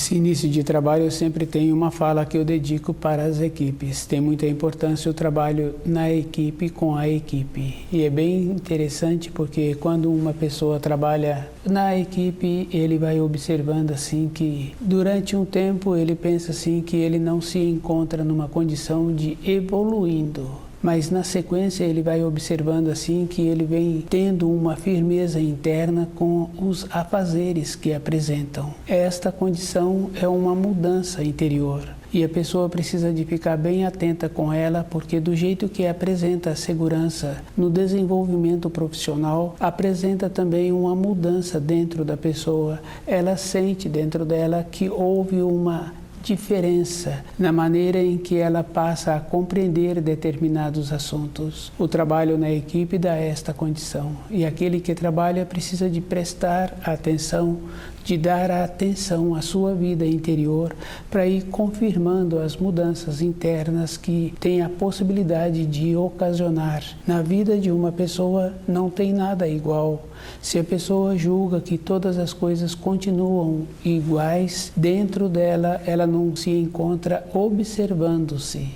Nesse início de trabalho eu sempre tenho uma fala que eu dedico para as equipes. Tem muita importância o trabalho na equipe com a equipe. E é bem interessante porque quando uma pessoa trabalha na equipe, ele vai observando assim que durante um tempo ele pensa assim que ele não se encontra numa condição de evoluindo. Mas na sequência ele vai observando assim que ele vem tendo uma firmeza interna com os afazeres que apresentam. Esta condição é uma mudança interior. E a pessoa precisa de ficar bem atenta com ela, porque do jeito que apresenta a segurança no desenvolvimento profissional, apresenta também uma mudança dentro da pessoa. Ela sente dentro dela que houve uma diferença na maneira em que ela passa a compreender determinados assuntos. O trabalho na equipe dá esta condição, e aquele que trabalha precisa de prestar atenção, de dar atenção à sua vida interior para ir confirmando as mudanças internas que tem a possibilidade de ocasionar. Na vida de uma pessoa não tem nada igual. Se a pessoa julga que todas as coisas continuam iguais, dentro dela ela não se encontra observando-se.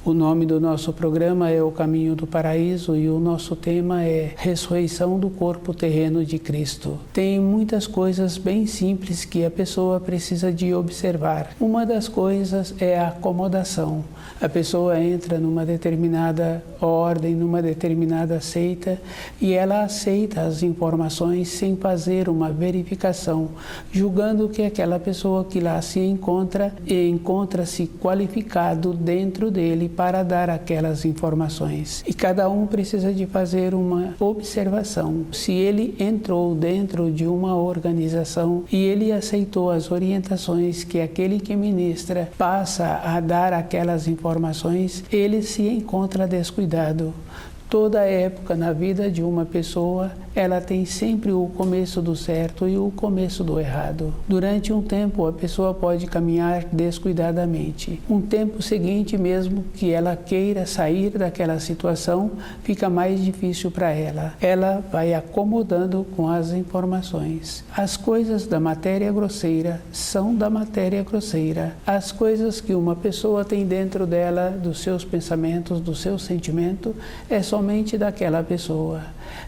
O nome do nosso programa é O Caminho do Paraíso e o nosso tema é Ressurreição do Corpo Terreno de Cristo. Tem muitas coisas bem simples que a pessoa precisa de observar. Uma das coisas é a acomodação. A pessoa entra numa determinada ordem, numa determinada seita, e ela aceita as informações sem fazer uma verificação, julgando que aquela pessoa que lá se encontra-se qualificado dentro dele para dar aquelas informações. E cada um precisa de fazer uma observação. Se ele entrou dentro de uma organização e ele aceitou as orientações que aquele que ministra passa a dar aquelas informações, ele se encontra descuidado. Toda época na vida de uma pessoa, ela tem sempre o começo do certo e o começo do errado. Durante um tempo, a pessoa pode caminhar descuidadamente. Um tempo seguinte, mesmo que ela queira sair daquela situação, fica mais difícil para ela. Ela vai acomodando com as informações. As coisas da matéria grosseira são da matéria grosseira. As coisas que uma pessoa tem dentro dela, dos seus pensamentos, do seu sentimento, é somente daquela pessoa.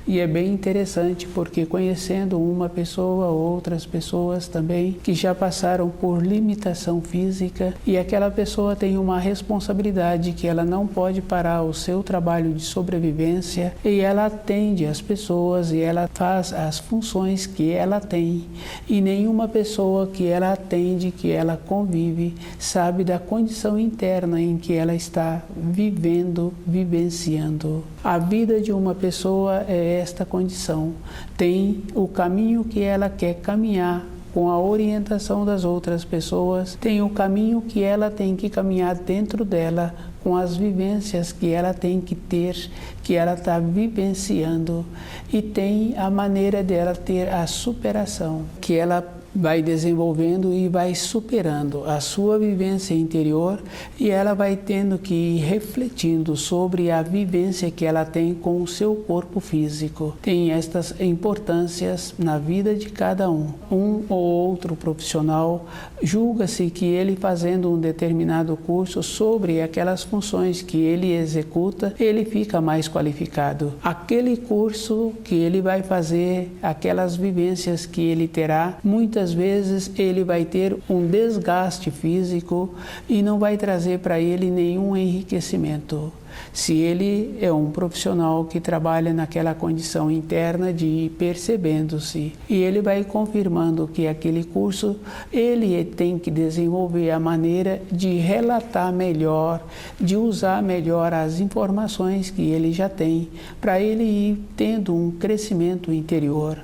E é bem interessante porque conhecendo uma pessoa, outras pessoas também que já passaram por limitação física, e aquela pessoa tem uma responsabilidade que ela não pode parar o seu trabalho de sobrevivência, e ela atende as pessoas e ela faz as funções que ela tem, e nenhuma pessoa que ela atende, que ela convive, sabe da condição interna em que ela está vivendo, vivenciando. A vida de uma pessoa é esta condição. Tem o caminho que ela quer caminhar com a orientação das outras pessoas, tem o caminho que ela tem que caminhar dentro dela, com as vivências que ela tem que ter, que ela está vivenciando, e tem a maneira dela ter a superação, que ela vai desenvolvendo e vai superando a sua vivência interior, e ela vai tendo que ir refletindo sobre a vivência que ela tem com o seu corpo físico. Tem estas importâncias na vida de cada um. Um ou outro profissional julga-se que ele fazendo um determinado curso sobre aquelas funções que ele executa, ele fica mais qualificado. Aquele curso que ele vai fazer, aquelas vivências que ele terá, muitas vezes ele vai ter um desgaste físico e não vai trazer para ele nenhum enriquecimento. Se ele é um profissional que trabalha naquela condição interna de ir percebendo-se, e ele vai confirmando que aquele curso ele tem que desenvolver a maneira de relatar melhor, de usar melhor as informações que ele já tem, para ele ir tendo um crescimento interior.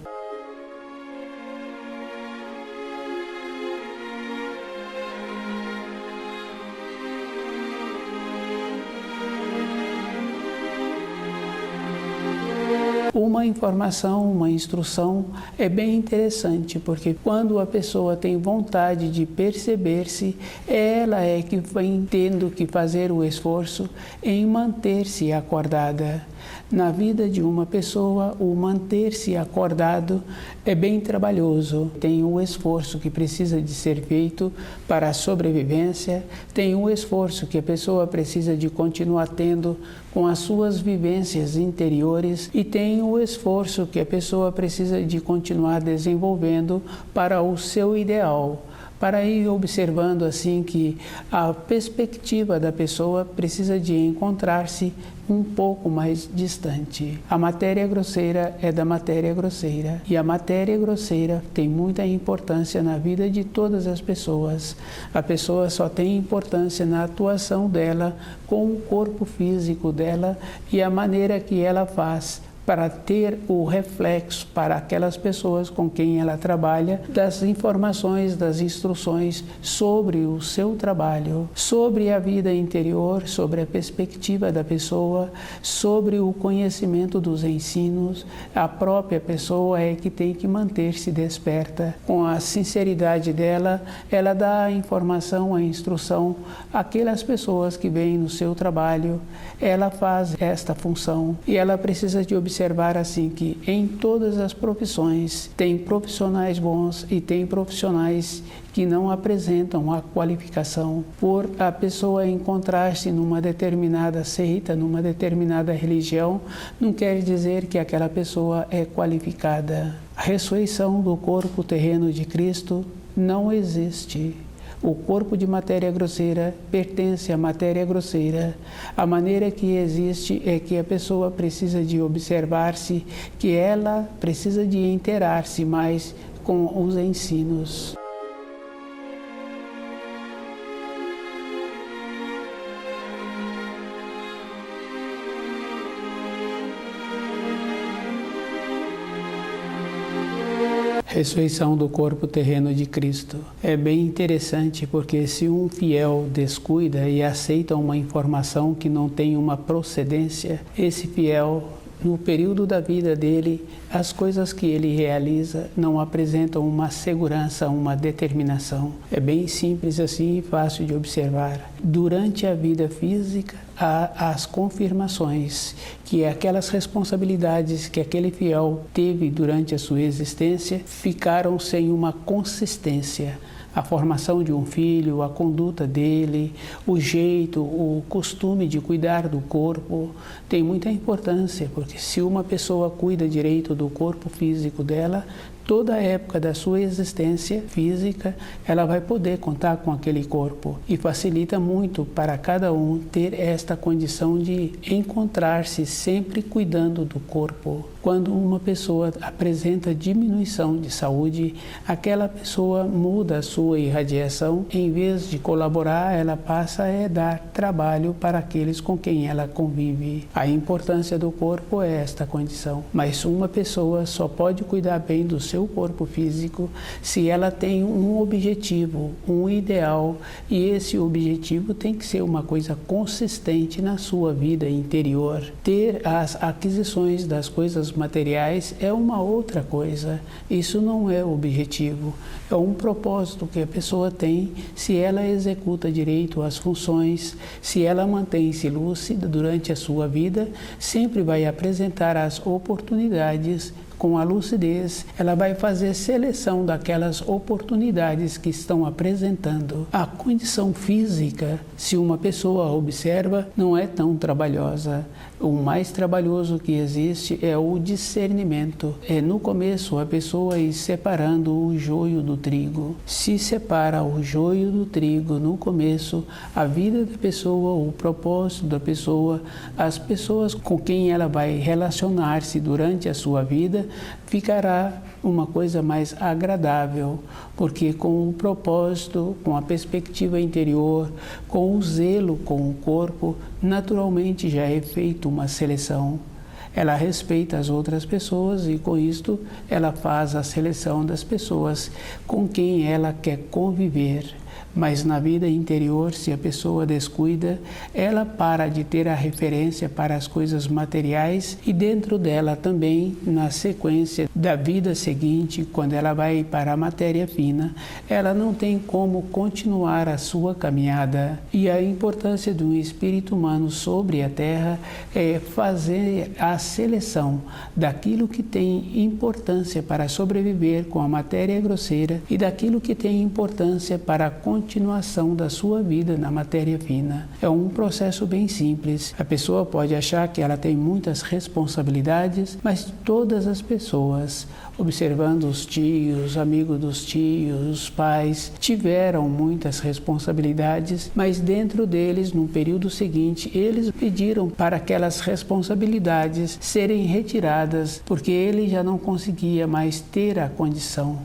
Uma informação, uma instrução é bem interessante, porque quando a pessoa tem vontade de perceber-se, ela é que vem tendo que fazer o esforço em manter-se acordada. Na vida de uma pessoa, o manter-se acordado é bem trabalhoso. Tem um esforço que precisa de ser feito para a sobrevivência, tem um esforço que a pessoa precisa de continuar tendo com as suas vivências interiores e tem o esforço que a pessoa precisa de continuar desenvolvendo para o seu ideal. Para ir observando assim que a perspectiva da pessoa precisa de encontrar-se um pouco mais distante. A matéria grosseira é da matéria grosseira e a matéria grosseira tem muita importância na vida de todas as pessoas. A pessoa só tem importância na atuação dela com o corpo físico dela e a maneira que ela faz para ter o reflexo para aquelas pessoas com quem ela trabalha, das informações, das instruções sobre o seu trabalho, sobre a vida interior, sobre a perspectiva da pessoa, sobre o conhecimento dos ensinos. A própria pessoa é que tem que manter-se desperta. Com a sinceridade dela, ela dá a informação, a instrução àquelas pessoas que vêm no seu trabalho. Ela faz esta função e ela precisa de observar assim que em todas as profissões tem profissionais bons e tem profissionais que não apresentam a qualificação. Por a pessoa encontrar-se numa determinada seita, numa determinada religião, não quer dizer que aquela pessoa é qualificada. A ressurreição do corpo terreno de Cristo não existe. O corpo de matéria grosseira pertence à matéria grosseira. A maneira que existe é que a pessoa precisa de observar-se, que ela precisa de inteirar-se mais com os ensinos. Ressurreição do corpo terreno de Cristo. É bem interessante porque se um fiel descuida e aceita uma informação que não tem uma procedência, esse fiel, no período da vida dele, as coisas que ele realiza não apresentam uma segurança, uma determinação. É bem simples assim e fácil de observar. Durante a vida física, há as confirmações que aquelas responsabilidades que aquele fiel teve durante a sua existência ficaram sem uma consistência. A formação de um filho, a conduta dele, o jeito, o costume de cuidar do corpo tem muita importância, porque se uma pessoa cuida direito do corpo físico dela, toda a época da sua existência física, ela vai poder contar com aquele corpo e facilita muito para cada um ter esta condição de encontrar-se sempre cuidando do corpo. Quando uma pessoa apresenta diminuição de saúde, aquela pessoa muda a sua irradiação. Em vez de colaborar, ela passa a dar trabalho para aqueles com quem ela convive. A importância do corpo é esta condição. Mas uma pessoa só pode cuidar bem do seu corpo físico se ela tem um objetivo, um ideal, e esse objetivo tem que ser uma coisa consistente na sua vida interior. Ter as aquisições das coisas materiais é uma outra coisa. Isso não é o objetivo. É um propósito que a pessoa tem se ela executa direito as funções, se ela mantém-se lúcida durante a sua vida, sempre vai apresentar as oportunidades. Com a lucidez, ela vai fazer seleção daquelas oportunidades que estão apresentando. A condição física, se uma pessoa observa, não é tão trabalhosa. O mais trabalhoso que existe é o discernimento. É no começo a pessoa ir separando o joio do trigo. Se separa o joio do trigo no começo, a vida da pessoa, o propósito da pessoa, as pessoas com quem ela vai relacionar-se durante a sua vida, ficará uma coisa mais agradável, porque com o propósito, com a perspectiva interior, com o zelo com o corpo, naturalmente já é feita uma seleção. Ela respeita as outras pessoas e com isto ela faz a seleção das pessoas com quem ela quer conviver. Mas na vida interior, se a pessoa descuida, ela para de ter a referência para as coisas materiais e dentro dela também, na sequência da vida seguinte, quando ela vai para a matéria fina, ela não tem como continuar a sua caminhada. E a importância de um espírito humano sobre a Terra é fazer a seleção daquilo que tem importância para sobreviver com a matéria grosseira e daquilo que tem importância para a continuação da sua vida na matéria fina. É um processo bem simples. A pessoa pode achar que ela tem muitas responsabilidades, mas todas as pessoas, observando os tios, amigos dos tios, os pais, tiveram muitas responsabilidades, mas dentro deles, no período seguinte, eles pediram para aquelas responsabilidades serem retiradas, porque ele já não conseguia mais ter a condição.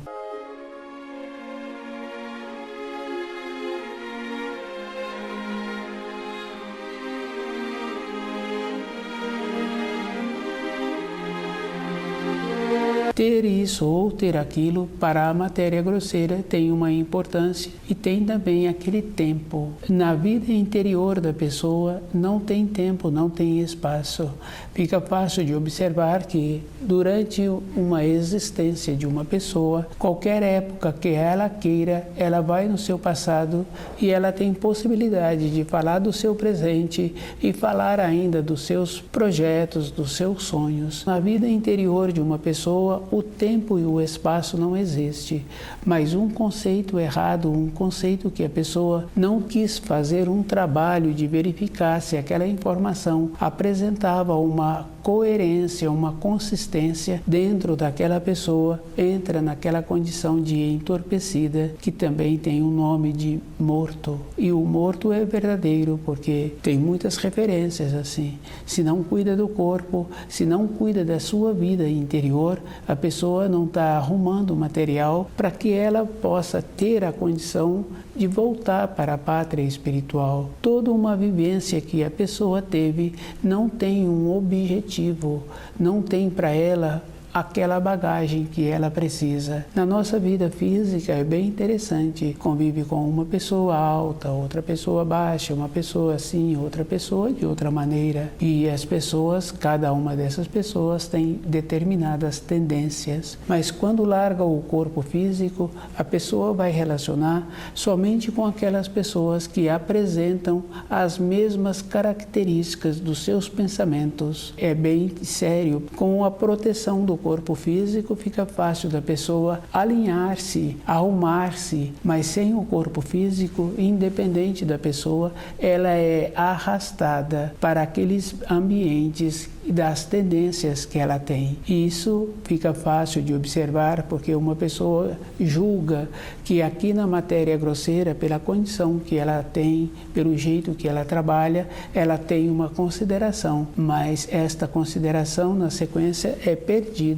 Ter isso ou ter aquilo para a matéria grosseira tem uma importância e tem também aquele tempo. Na vida interior da pessoa não tem tempo, não tem espaço. Fica fácil de observar que durante uma existência de uma pessoa, qualquer época que ela queira, ela vai no seu passado e ela tem possibilidade de falar do seu presente e falar ainda dos seus projetos, dos seus sonhos. Na vida interior de uma pessoa, o tempo e o espaço não existe, mas um conceito errado, um conceito que a pessoa não quis fazer um trabalho de verificar se aquela informação apresentava uma coerência, uma consistência dentro daquela pessoa, entra naquela condição de entorpecida, que também tem o nome de morto. E o morto é verdadeiro, porque tem muitas referências assim. Se não cuida do corpo, se não cuida da sua vida interior, a pessoa não está arrumando material para que ela possa ter a condição de voltar para a pátria espiritual. Toda uma vivência que a pessoa teve não tem um objetivo, não tem para ela aquela bagagem que ela precisa. Na nossa vida física é bem interessante. Convive com uma pessoa alta, outra pessoa baixa, uma pessoa assim, outra pessoa de outra maneira. E as pessoas, cada uma dessas pessoas tem determinadas tendências. Mas quando larga o corpo físico, a pessoa vai relacionar somente com aquelas pessoas que apresentam as mesmas características dos seus pensamentos. É bem sério. Com a proteção do corpo físico, fica fácil da pessoa alinhar-se, arrumar-se, mas sem o corpo físico, independente da pessoa, ela é arrastada para aqueles ambientes e das tendências que ela tem. Isso fica fácil de observar porque uma pessoa julga que aqui na matéria grosseira, pela condição que ela tem, pelo jeito que ela trabalha, ela tem uma consideração, mas esta consideração na sequência é perdida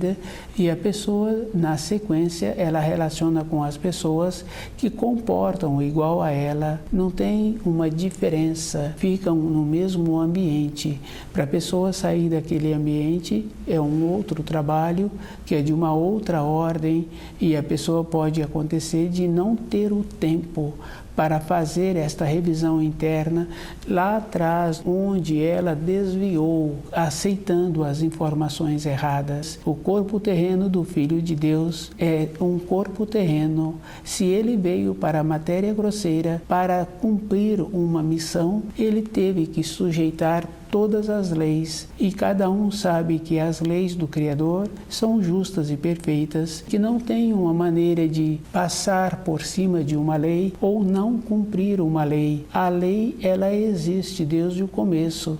e a pessoa na sequência ela relaciona com as pessoas que comportam igual a ela, não tem uma diferença, ficam no mesmo ambiente. Para a pessoa sair daquele ambiente é um outro trabalho que é de uma outra ordem e a pessoa pode acontecer de não ter o tempo para fazer esta revisão interna lá atrás, onde ela desviou, aceitando as informações erradas. O corpo terreno do Filho de Deus é um corpo terreno. Se ele veio para a matéria grosseira para cumprir uma missão, ele teve que sujeitar todas as leis, e cada um sabe que as leis do Criador são justas e perfeitas, que não tem uma maneira de passar por cima de uma lei ou não cumprir uma lei. A lei, ela existe desde o começo.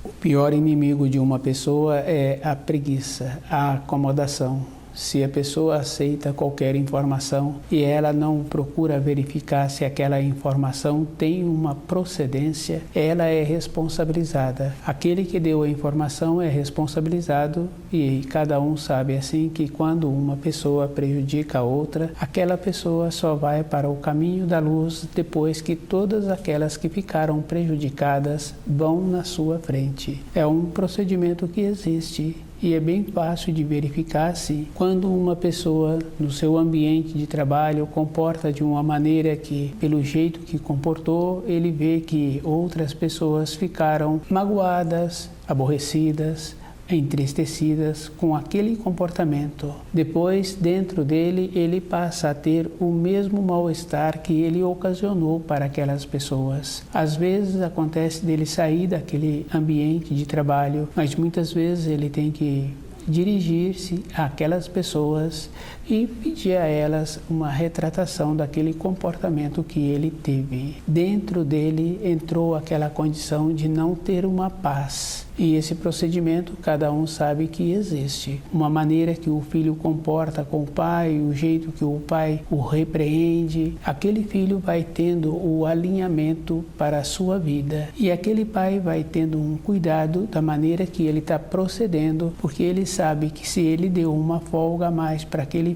O pior inimigo de uma pessoa é a preguiça, a acomodação. Se a pessoa aceita qualquer informação e ela não procura verificar se aquela informação tem uma procedência, ela é responsabilizada. Aquele que deu a informação é responsabilizado e cada um sabe assim que quando uma pessoa prejudica a outra, aquela pessoa só vai para o caminho da luz depois que todas aquelas que ficaram prejudicadas vão na sua frente. É um procedimento que existe. E é bem fácil de verificar se quando uma pessoa no seu ambiente de trabalho comporta de uma maneira que, pelo jeito que comportou, ele vê que outras pessoas ficaram magoadas, aborrecidas, entristecidas com aquele comportamento. Depois, dentro dele, ele passa a ter o mesmo mal-estar que ele ocasionou para aquelas pessoas. Às vezes acontece dele sair daquele ambiente de trabalho, mas muitas vezes ele tem que dirigir-se àquelas pessoas e pedir a elas uma retratação daquele comportamento que ele teve. Dentro dele entrou aquela condição de não ter uma paz. E esse procedimento cada um sabe que existe. Uma maneira que o filho comporta com o pai, o jeito que o pai o repreende, aquele filho vai tendo o alinhamento para a sua vida. E aquele pai vai tendo um cuidado da maneira que ele está procedendo, porque ele sabe que se ele deu uma folga a mais para aquele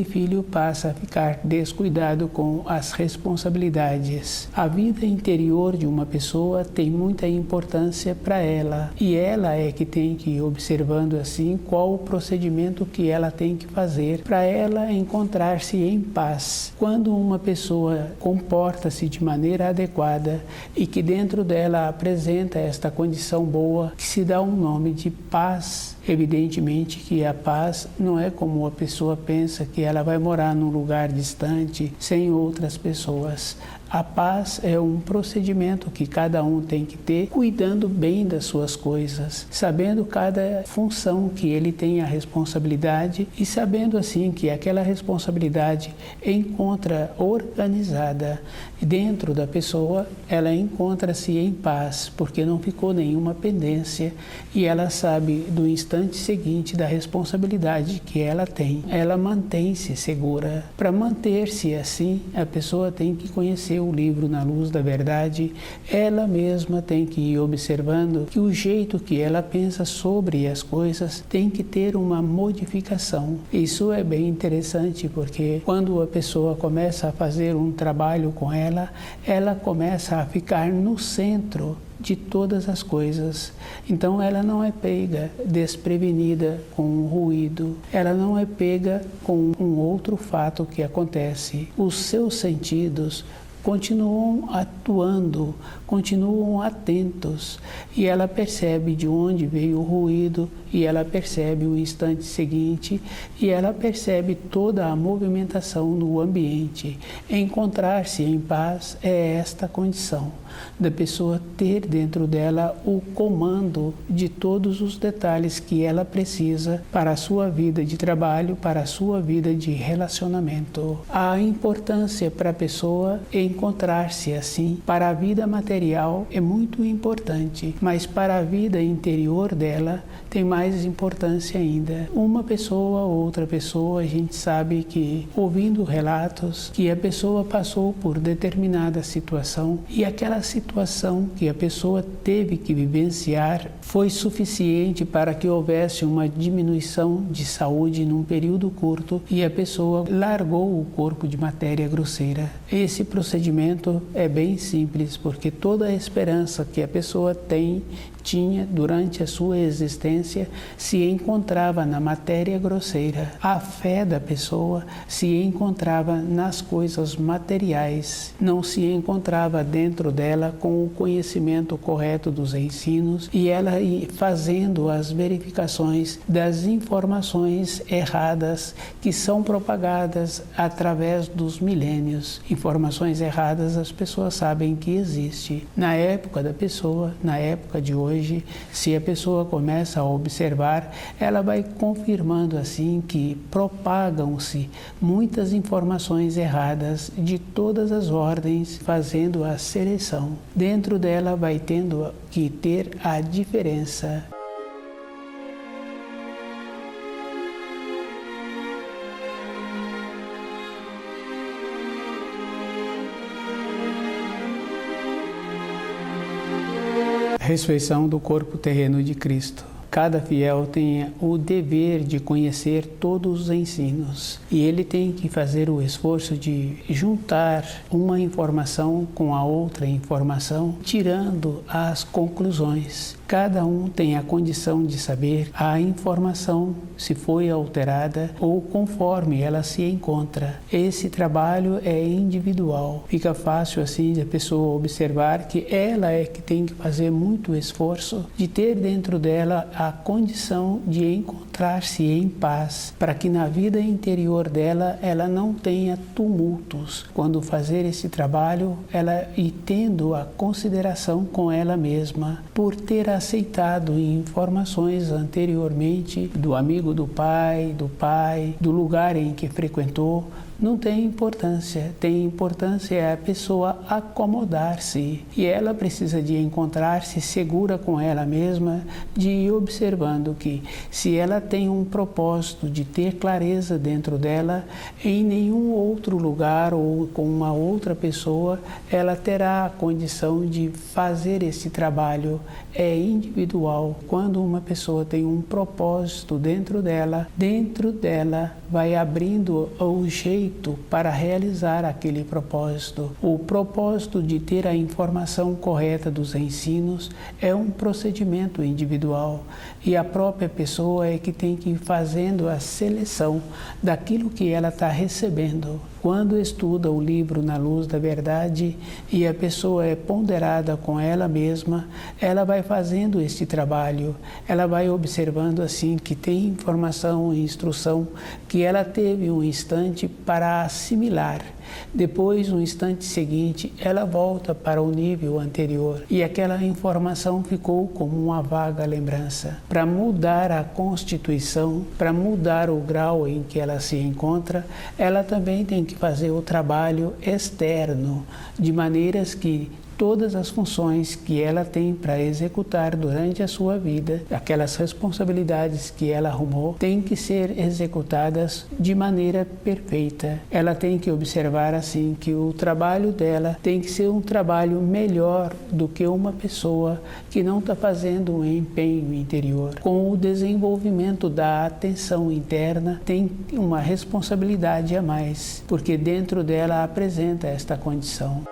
filho passa a ficar descuidado com as responsabilidades. A vida interior de uma pessoa tem muita importância para ela e ela é que tem que ir observando assim qual o procedimento que ela tem que fazer para ela encontrar-se em paz. Quando uma pessoa comporta-se de maneira adequada e que dentro dela apresenta esta condição boa, que se dá um nome de paz. Evidentemente que a paz não é como a pessoa pensa, que ela vai morar num lugar distante, sem outras pessoas. A paz é um procedimento que cada um tem que ter, cuidando bem das suas coisas, sabendo cada função que ele tem a responsabilidade e sabendo assim que aquela responsabilidade encontra organizada dentro da pessoa, ela encontra-se em paz, porque não ficou nenhuma pendência e ela sabe do instante seguinte da responsabilidade que ela tem. Ela mantém-se segura. Para manter-se assim, a pessoa tem que conhecer o livro Na Luz da Verdade, ela mesma tem que ir observando que o jeito que ela pensa sobre as coisas tem que ter uma modificação. Isso é bem interessante porque quando a pessoa começa a fazer um trabalho com ela começa a ficar no centro de todas as coisas. Então ela não é pega desprevenida com um ruído, ela não é pega com um outro fato que acontece. Os seus sentidos continuam atuando, continuam atentos e ela percebe de onde veio o ruído e ela percebe o instante seguinte e ela percebe toda a movimentação no ambiente. Encontrar-se em paz é esta condição da pessoa ter dentro dela o comando de todos os detalhes que ela precisa para a sua vida de trabalho, para a sua vida de relacionamento. A importância para a pessoa encontrar-se assim para a vida material é muito importante, mas para a vida interior dela tem mais importância ainda. Uma pessoa ou outra pessoa, a gente sabe que, ouvindo relatos, que a pessoa passou por determinada situação e aquela situação que a pessoa teve que vivenciar foi suficiente para que houvesse uma diminuição de saúde num período curto e a pessoa largou o corpo de matéria grosseira. Esse procedimento é bem simples, porque toda a esperança que a pessoa tinha durante a sua existência se encontrava na matéria grosseira. A fé da pessoa se encontrava nas coisas materiais, não se encontrava dentro dela com o conhecimento correto dos ensinos e ela ia fazendo as verificações das informações erradas que são propagadas através dos milênios. Informações erradas as pessoas sabem que existe. Na época da pessoa, na época de hoje, se a pessoa começa a observar, ela vai confirmando assim que propagam-se muitas informações erradas de todas as ordens, fazendo a seleção. Dentro dela vai tendo que ter a diferença. Ressurreição do corpo terreno de Cristo. Cada fiel tem o dever de conhecer todos os ensinos e ele tem que fazer o esforço de juntar uma informação com a outra informação, tirando as conclusões. Cada um tem a condição de saber a informação se foi alterada ou conforme ela se encontra. Esse trabalho é individual. Fica fácil assim de a pessoa observar que ela é que tem que fazer muito esforço de ter dentro dela a condição de encontrar-se em paz, para que na vida interior dela ela não tenha tumultos. Quando fazer esse trabalho, ela e tendo a consideração com ela mesma, por ter aceitado informações anteriormente do amigo do pai, do lugar em que frequentou, não tem importância. Tem importância é a pessoa acomodar-se e ela precisa de encontrar-se segura com ela mesma, de ir observando que se ela tem um propósito de ter clareza dentro dela, em nenhum outro lugar ou com uma outra pessoa ela terá a condição de fazer esse trabalho. É individual. Quando uma pessoa tem um propósito dentro dela vai abrindo o jeito para realizar aquele propósito. O propósito de ter a informação correta dos ensinos é um procedimento individual e a própria pessoa é que tem que ir fazendo a seleção daquilo que ela está recebendo. Quando estuda o livro Na Luz da Verdade e a pessoa é ponderada com ela mesma, ela vai fazendo este trabalho, ela vai observando assim que tem informação e instrução que ela teve um instante para assimilar. Depois, no instante seguinte, ela volta para o nível anterior e aquela informação ficou como uma vaga lembrança. Para mudar a constituição, para mudar o grau em que ela se encontra, ela também tem que fazer o trabalho externo, de maneiras que todas as funções que ela tem para executar durante a sua vida, aquelas responsabilidades que ela arrumou, têm que ser executadas de maneira perfeita. Ela tem que observar assim que o trabalho dela tem que ser um trabalho melhor do que uma pessoa que não está fazendo um empenho interior. Com o desenvolvimento da atenção interna, tem uma responsabilidade a mais, porque dentro dela apresenta esta condição.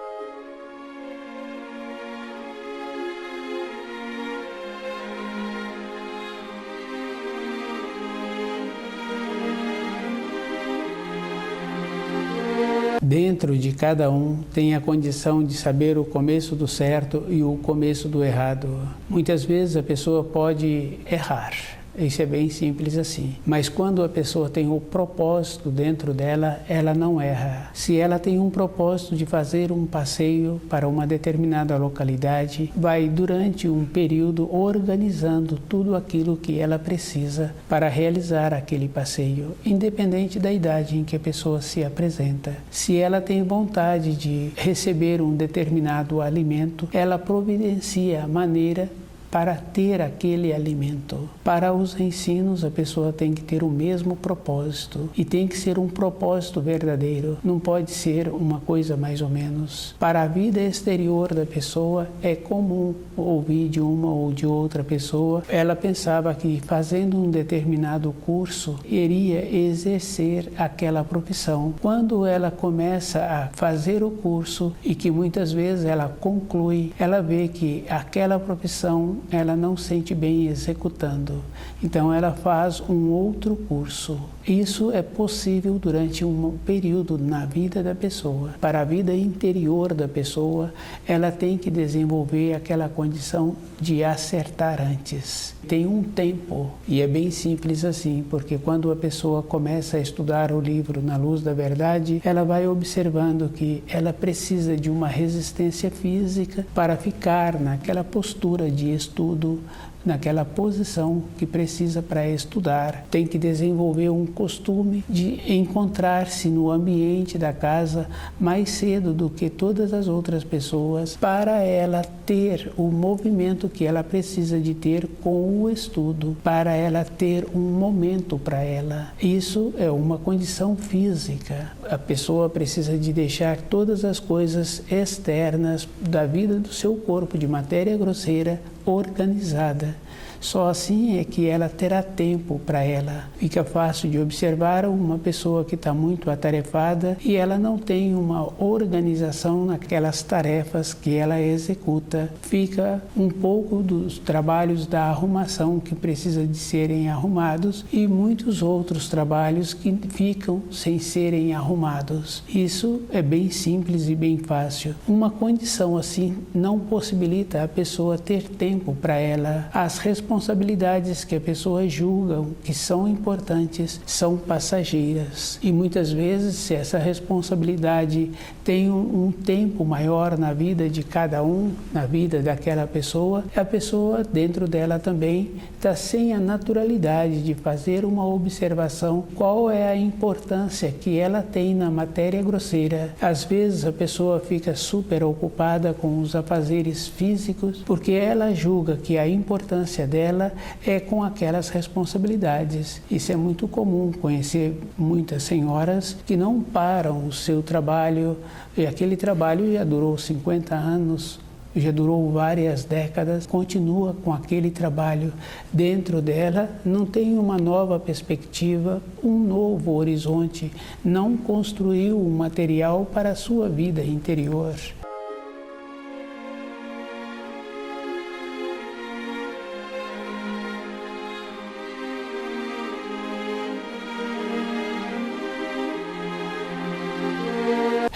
Dentro de cada um tem a condição de saber o começo do certo e o começo do errado. Muitas vezes a pessoa pode errar. Isso é bem simples assim. Mas quando a pessoa tem o propósito dentro dela, ela não erra. Se ela tem um propósito de fazer um passeio para uma determinada localidade, vai durante um período organizando tudo aquilo que ela precisa para realizar aquele passeio, independente da idade em que a pessoa se apresenta. Se ela tem vontade de receber um determinado alimento, ela providencia a maneira para ter aquele alimento. Para os ensinos, a pessoa tem que ter o mesmo propósito e tem que ser um propósito verdadeiro, não pode ser uma coisa mais ou menos. Para a vida exterior da pessoa, é comum ouvir de uma ou de outra pessoa, ela pensava que fazendo um determinado curso, iria exercer aquela profissão. Quando ela começa a fazer o curso e que muitas vezes ela conclui, ela vê que aquela profissão ela não sente bem executando. Então ela faz um outro curso. Isso é possível durante um período na vida da pessoa. Para a vida interior da pessoa, ela tem que desenvolver aquela condição de acertar antes. Tem um tempo, e é bem simples assim, porque quando a pessoa começa a estudar o livro Na Luz da Verdade, ela vai observando que ela precisa de uma resistência física para ficar naquela postura de estudo naquela posição que precisa para estudar. Tem que desenvolver um costume de encontrar-se no ambiente da casa mais cedo do que todas as outras pessoas, para ela ter o movimento que ela precisa de ter com o estudo, para ela ter um momento para ela. Isso é uma condição física. A pessoa precisa de deixar todas as coisas externas da vida do seu corpo de matéria grosseira organizada. Só assim é que ela terá tempo para ela. Fica fácil de observar uma pessoa que está muito atarefada e ela não tem uma organização naquelas tarefas que ela executa. Fica um pouco dos trabalhos da arrumação que precisa de serem arrumados e muitos outros trabalhos que ficam sem serem arrumados. Isso é bem simples e bem fácil. Uma condição assim não possibilita a pessoa ter tempo para ela. As responsabilidades que a pessoa julga que são importantes são passageiras. E muitas vezes, se essa responsabilidade tem um tempo maior na vida de cada um, na vida daquela pessoa, a pessoa dentro dela também está sem a naturalidade de fazer uma observação qual é a importância que ela tem na matéria grosseira. Às vezes a pessoa fica super ocupada com os afazeres físicos porque ela julga que a importância dela é com aquelas responsabilidades. Isso é muito comum, conhecer muitas senhoras que não param o seu trabalho, e aquele trabalho já durou 50 anos, já durou várias décadas, continua com aquele trabalho dentro dela, não tem uma nova perspectiva, um novo horizonte, não construiu um material para a sua vida interior.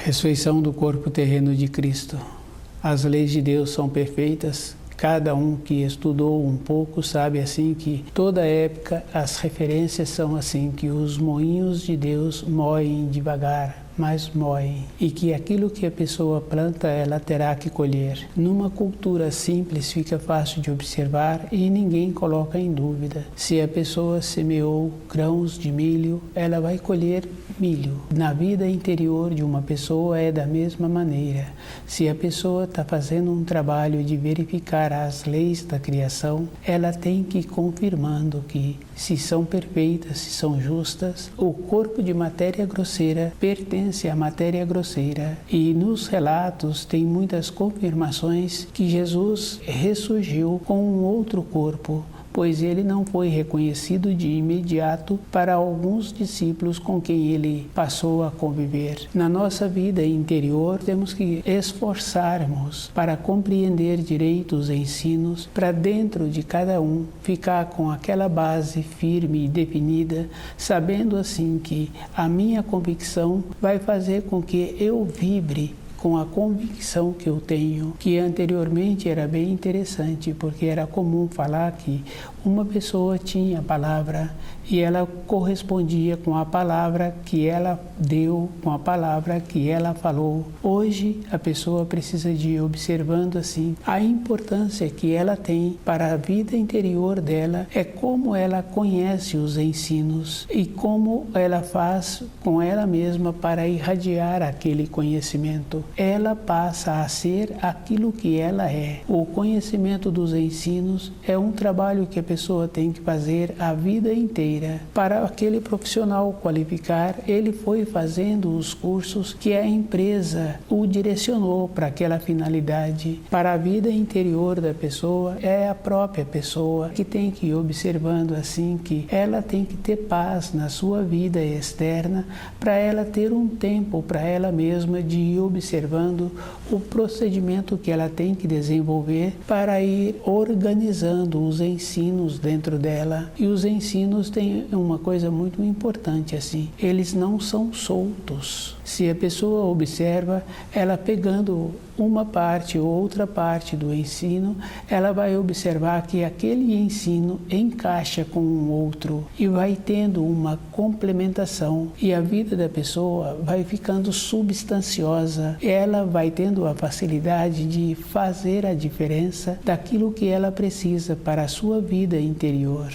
Ressurreição do corpo terreno de Cristo. As leis de Deus são perfeitas. Cada um que estudou um pouco sabe assim que toda época as referências são assim, que os moinhos de Deus moem devagar, mas moem, e que aquilo que a pessoa planta, ela terá que colher. Numa cultura simples fica fácil de observar e ninguém coloca em dúvida. Se a pessoa semeou grãos de milho, ela vai colher milho. Na vida interior de uma pessoa é da mesma maneira. Se a pessoa está fazendo um trabalho de verificar as leis da criação, ela tem que ir confirmando que se são perfeitas, se são justas, o corpo de matéria grosseira pertence à matéria grosseira. E nos relatos tem muitas confirmações que Jesus ressurgiu com um outro corpo, pois ele não foi reconhecido de imediato para alguns discípulos com quem ele passou a conviver. Na nossa vida interior, temos que esforçarmos para compreender direito os ensinos, para dentro de cada um ficar com aquela base firme e definida, sabendo assim que a minha convicção vai fazer com que eu vibre com a convicção que eu tenho, que anteriormente era bem interessante, porque era comum falar que uma pessoa tinha a palavra e ela correspondia com a palavra que ela deu, com a palavra que ela falou. Hoje a pessoa precisa de ir observando assim a importância que ela tem para a vida interior dela, é como ela conhece os ensinos e como ela faz com ela mesma para irradiar aquele conhecimento. Ela passa a ser aquilo que ela é. O conhecimento dos ensinos é um trabalho que a pessoa tem que fazer a vida inteira. Para aquele profissional qualificar, ele foi fazendo os cursos que a empresa o direcionou para aquela finalidade. Para a vida interior da pessoa, é a própria pessoa que tem que ir observando assim que ela tem que ter paz na sua vida externa, para ela ter um tempo para ela mesma de ir observando o procedimento que ela tem que desenvolver para ir organizando os ensinos dentro dela. E os ensinos têm uma coisa muito importante assim, eles não são soltos. Se a pessoa observa, ela pegando uma parte ou outra parte do ensino, ela vai observar que aquele ensino encaixa com o outro e vai tendo uma complementação, e a vida da pessoa vai ficando substanciosa. Ela vai tendo a facilidade de fazer a diferença daquilo que ela precisa para a sua vida interior.